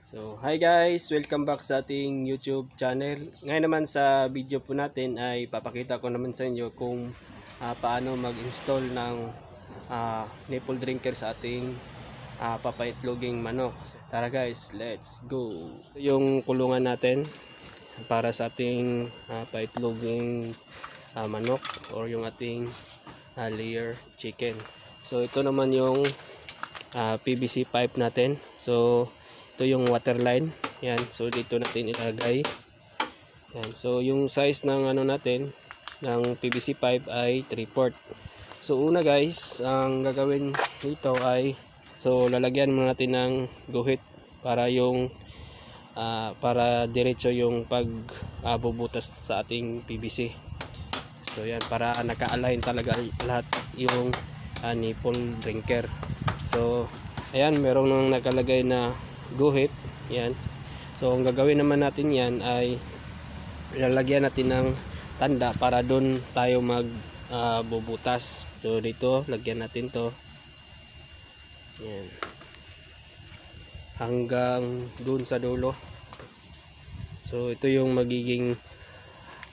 So, hi guys! Welcome back sa ating YouTube channel. Ngayon naman sa video po natin ay papakita ko naman sa inyo kung paano mag-install ng nipple drinker sa ating papaitloging manok. So, tara guys, let's go! Ito yung kulungan natin para sa ating paitloging manok or yung ating layer chicken. So, ito naman yung PVC pipe natin. So, ito yung water line. Yan. So dito natin ilagay. Yan. So yung size ng ano natin ng PVC pipe ay 3/4. So una guys, ang gagawin dito ay lalagyan muna natin ng guhit para yung para diretso yung pagbubutas sa ating PVC. So yan, para naka-align talaga lahat yung nipple drinker. So ayan, merong nang nakalagay na guhit. Yan. So ang gagawin naman natin yan ay ilalagyan natin ng tanda para doon tayo bubutas. So dito lagyan natin to. Yan. Hanggang doon sa dulo. So ito yung magiging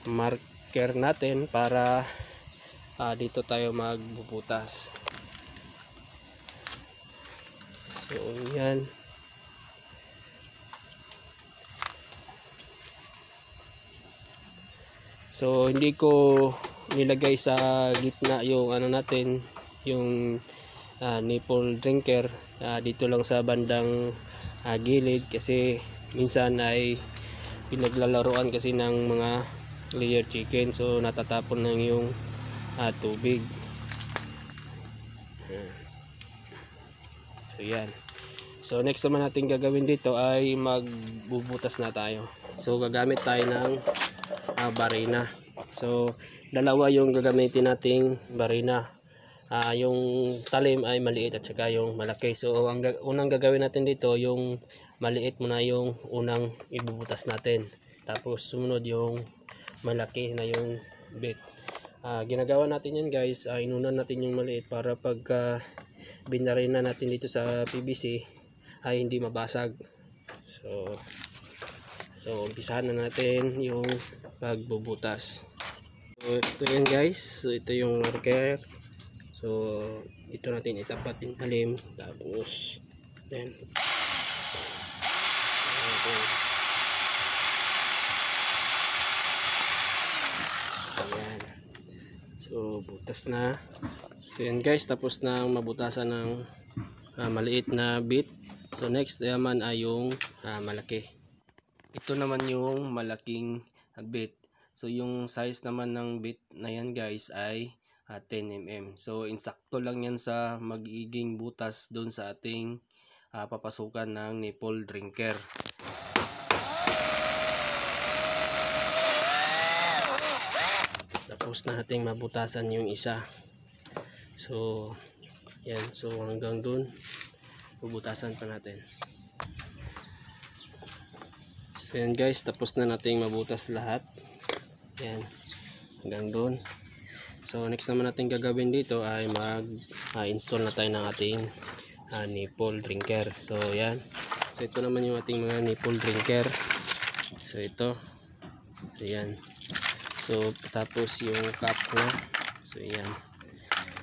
marker natin para dito tayo magbubutas. So yan. So hindi ko nilagay sa gitna yung ano natin, yung nipple drinker, dito lang sa bandang gilid kasi minsan ay pinaglalaruan kasi ng mga layer chicken, so natatapon lang yung tubig. So yan. So next naman natin gagawin dito ay magbubutas na tayo. So gagamit tayo ng barina. So dalawa yung gagamitin nating barina. Yung talim ay maliit at saka yung malaki. So ang unang gagawin natin dito, yung maliit muna yung unang ibubutas natin. Tapos sumunod yung malaki na yung bit. Ginagawa natin yan guys, inunan natin yung maliit para pagka binarina natin dito sa PVC ay hindi mabasag. So umpisahan na natin yung pagbubutas. So ito yan guys. So ito yung marker. So ito natin itapat yung talim. Tapos then ayan. So butas na. So yan guys, tapos na mabutasan ng maliit na bit. So next naman ay yung malaki. Ito naman yung malaking bit. So yung size naman ng bit na yan guys ay 10 mm. So insakto lang yan sa magiging butas doon sa ating papasukan ng nipple drinker. Tapos na nating mabutasan yung isa. So yan, so hanggang doon bubutasan pa natin. So yan guys, tapos na nating mabutas lahat. Yan, hanggang doon. So next naman natin gagawin dito ay mag-install na tayo ng ating nipple drinker. So yan. So ito naman yung ating mga nipple drinker. So ito. So yan. So tapos yung cap na. So yan.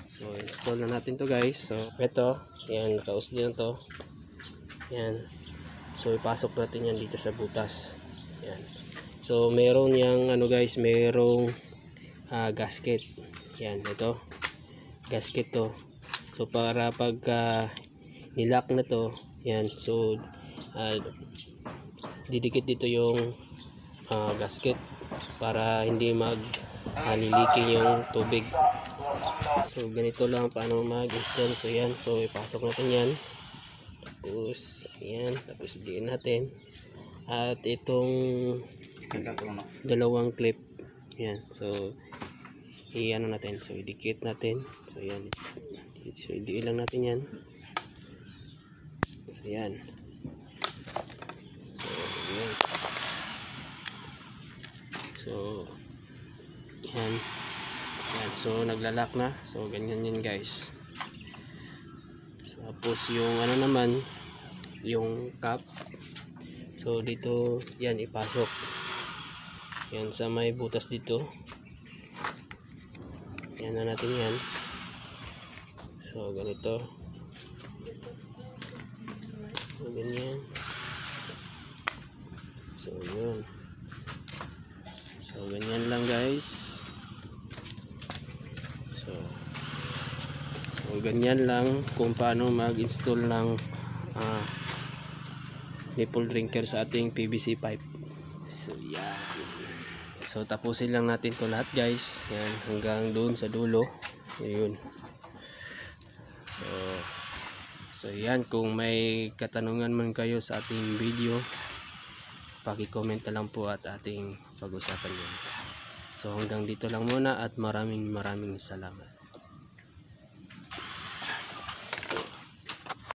So install na natin to guys. So ito, yan, nakausli na to. Yan. So ipasok natin yan dito sa butas. Yan. So meron yang ano guys, merong gasket. Yan, ito. Gasket to. So para pagka nilock na to, yan. So didikit dito yung gasket para hindi liliking yung tubig. So ganito lang paano mag-install. So yan, so ipasok natin yan. Tapos yan, tapos diin natin. At itong dalawang clip, yan, so i-ano natin, so idikit natin. So yan, so idiin lang natin yan. So yan, so yan, so yan, yan. So naglalak na. So ganyan yan guys. So, tapos yung ano naman, yung cap, So dito yan ipasok. Yan sa may butas dito. Yan na natin yan. So ganito. So ganyan. So yun. So ganyan lang guys. So ganyan lang kung paano mag-install ng nipple drinker sa ating PVC pipe. So yan. So tapusin lang natin to lahat guys. Yan hanggang doon sa dulo. Ayun. So yan, kung may katanungan man kayo sa ating video, paki-comment na lang po at ating pag-usapan yan. So hanggang dito lang muna at maraming salamat.